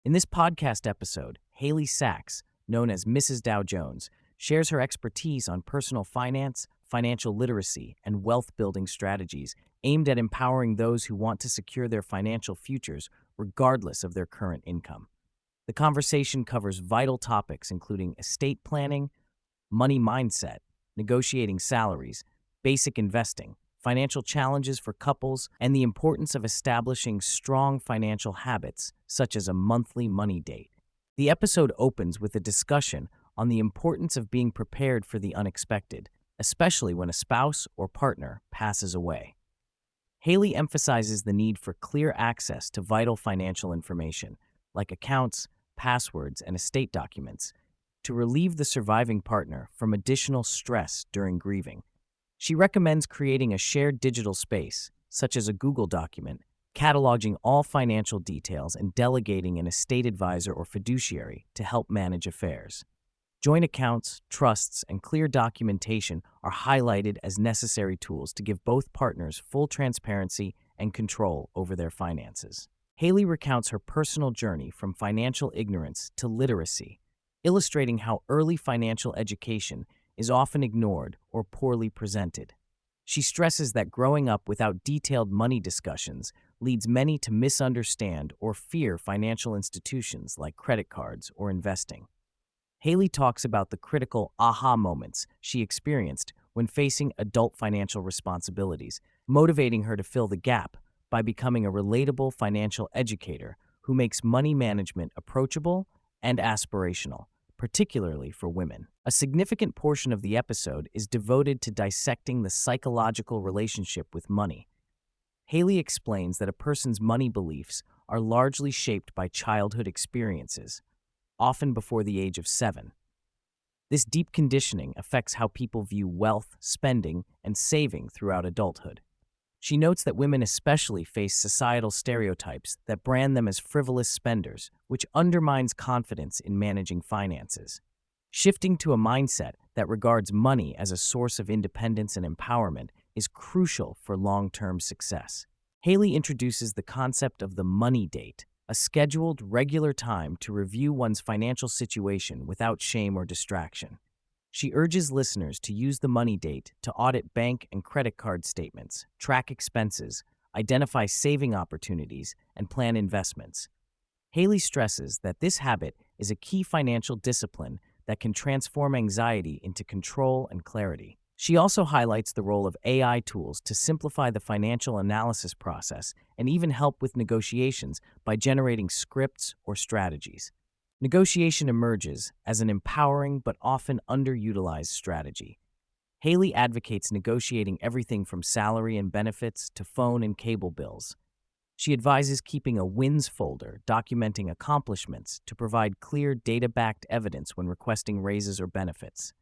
In this podcast episode, Haley Sachs, known as Mrs. Dow Jones, shares her expertise on personal finance, financial literacy, and wealth building strategies aimed at empowering those who want to secure their financial futures regardless of their current income. The conversation covers vital topics including estate planning, money mindset, negotiating salaries, basic investing, financial challenges for couples, and the importance of establishing strong financial habits, such as a monthly money date. The episode opens with a discussion on the importance of being prepared for the unexpected, especially when a spouse or partner passes away. Haley emphasizes the need for clear access to vital financial information, like accounts, passwords, and estate documents, to relieve the surviving partner from additional stress during grieving. She recommends creating a shared digital space, such as a Google document, cataloging all financial details and delegating an estate advisor or fiduciary to help manage affairs. Joint accounts, trusts, and clear documentation are highlighted as necessary tools to give both partners full transparency and control over their finances. Haley recounts her personal journey from financial ignorance to literacy, illustrating how early financial education is often ignored or poorly presented. She stresses that growing up without detailed money discussions leads many to misunderstand or fear financial institutions like credit cards or investing. Haley talks about the critical aha moments she experienced when facing adult financial responsibilities, motivating her to fill the gap by becoming a relatable financial educator who makes money management approachable and aspirational, particularly for women. A significant portion of the episode is devoted to dissecting the psychological relationship with money. Haley explains that a person's money beliefs are largely shaped by childhood experiences, often before the age of 7. This deep conditioning affects how people view wealth, spending, and saving throughout adulthood. She notes that women especially face societal stereotypes that brand them as frivolous spenders, which undermines confidence in managing finances. Shifting to a mindset that regards money as a source of independence and empowerment is crucial for long-term success. Haley introduces the concept of the money date, a scheduled, regular time to review one's financial situation without shame or distraction. She urges listeners to use the money date to audit bank and credit card statements, track expenses, identify saving opportunities, and plan investments. Haley stresses that this habit is a key financial discipline that can transform anxiety into control and clarity. She also highlights the role of AI tools to simplify the financial analysis process and even help with negotiations by generating scripts or strategies. Negotiation emerges as an empowering but often underutilized strategy. Haley advocates negotiating everything from salary and benefits to phone and cable bills. She advises keeping a wins folder documenting accomplishments to provide clear data-backed evidence when requesting raises or benefits.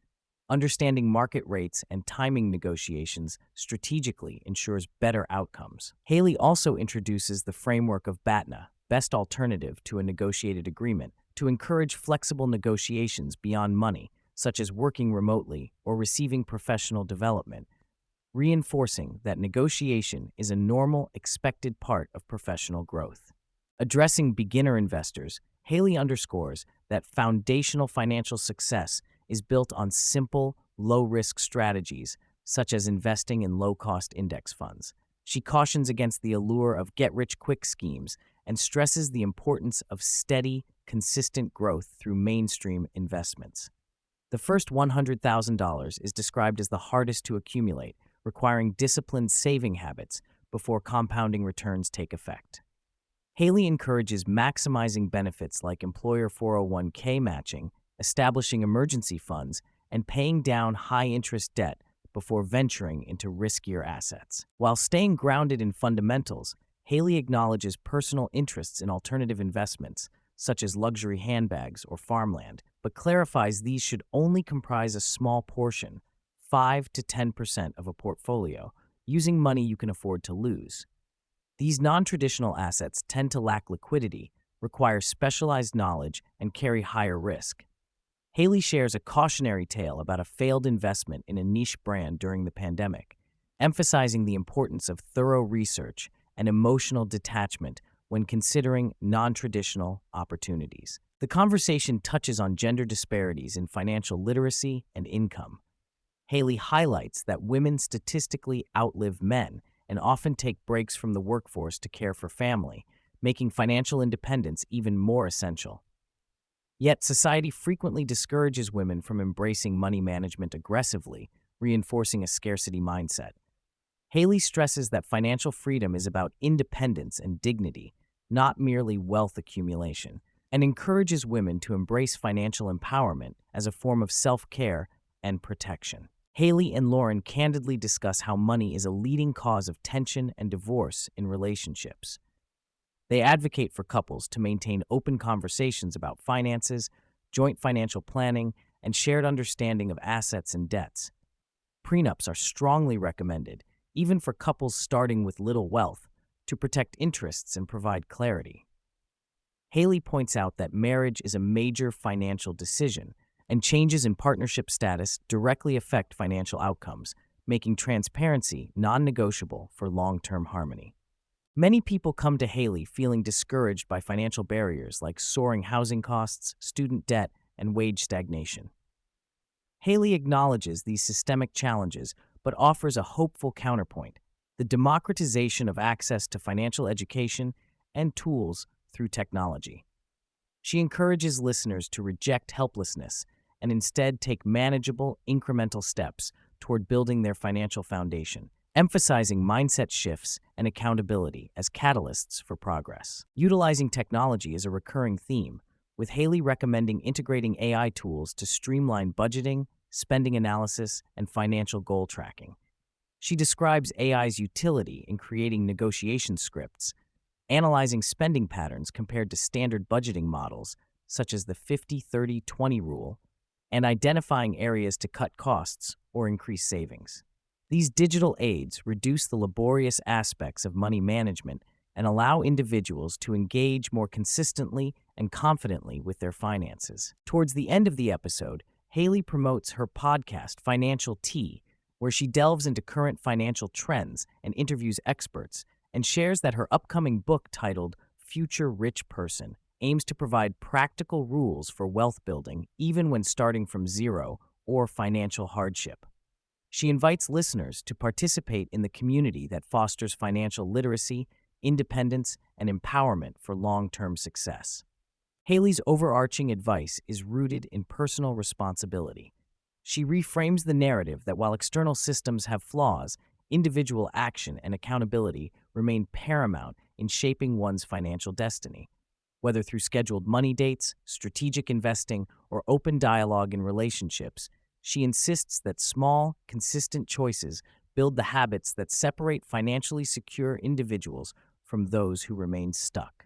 Understanding market rates and timing negotiations strategically ensures better outcomes. Haley also introduces the framework of BATNA, best alternative to a negotiated agreement, to encourage flexible negotiations beyond money, such as working remotely or receiving professional development, reinforcing that negotiation is a normal, expected part of professional growth. Addressing beginner investors, Haley underscores that foundational financial success is built on simple, low-risk strategies, such as investing in low-cost index funds. She cautions against the allure of get-rich-quick schemes and stresses the importance of steady, consistent growth through mainstream investments. The first $100,000 is described as the hardest to accumulate, requiring disciplined saving habits before compounding returns take effect. Haley encourages maximizing benefits like employer 401k matching, establishing emergency funds, and paying down high-interest debt before venturing into riskier assets. While staying grounded in fundamentals, Haley acknowledges personal interests in alternative investments, such as luxury handbags or farmland, but clarifies these should only comprise a small portion, 5 to 10% of a portfolio, using money you can afford to lose. These non-traditional assets tend to lack liquidity, require specialized knowledge, and carry higher risk. Haley shares a cautionary tale about a failed investment in a niche brand during the pandemic, emphasizing the importance of thorough research and emotional detachment when considering non-traditional opportunities. The conversation touches on gender disparities in financial literacy and income. Haley highlights that women statistically outlive men and often take breaks from the workforce to care for family, making financial independence even more essential. Yet, society frequently discourages women from embracing money management aggressively, reinforcing a scarcity mindset. Haley stresses that financial freedom is about independence and dignity, not merely wealth accumulation, and encourages women to embrace financial empowerment as a form of self-care and protection. Haley and Lauren candidly discuss how money is a leading cause of tension and divorce in relationships. They advocate for couples to maintain open conversations about finances, joint financial planning, and shared understanding of assets and debts. Prenups are strongly recommended, even for couples starting with little wealth, to protect interests and provide clarity. Haley points out that marriage is a major financial decision, and changes in partnership status directly affect financial outcomes, making transparency non-negotiable for long-term harmony. Many people come to Haley feeling discouraged by financial barriers like soaring housing costs, student debt, and wage stagnation. Haley acknowledges these systemic challenges but offers a hopeful counterpoint: the democratization of access to financial education and tools through technology. She encourages listeners to reject helplessness and instead take manageable, incremental steps toward building their financial foundation, emphasizing mindset shifts and accountability as catalysts for progress. Utilizing technology is a recurring theme, with Haley recommending integrating AI tools to streamline budgeting, spending analysis, and financial goal tracking. She describes AI's utility in creating negotiation scripts, analyzing spending patterns compared to standard budgeting models, such as the 50-30-20 rule, and identifying areas to cut costs or increase savings. These digital aids reduce the laborious aspects of money management and allow individuals to engage more consistently and confidently with their finances. Towards the end of the episode, Haley promotes her podcast, Financial Tea, where she delves into current financial trends and interviews experts, and shares that her upcoming book titled Future Rich Person aims to provide practical rules for wealth building even when starting from zero or financial hardship. She invites listeners to participate in the community that fosters financial literacy, independence, and empowerment for long-term success. Haley's overarching advice is rooted in personal responsibility. She reframes the narrative that while external systems have flaws, individual action and accountability remain paramount in shaping one's financial destiny. Whether through scheduled money dates, strategic investing, or open dialogue in relationships, she insists that small, consistent choices build the habits that separate financially secure individuals from those who remain stuck.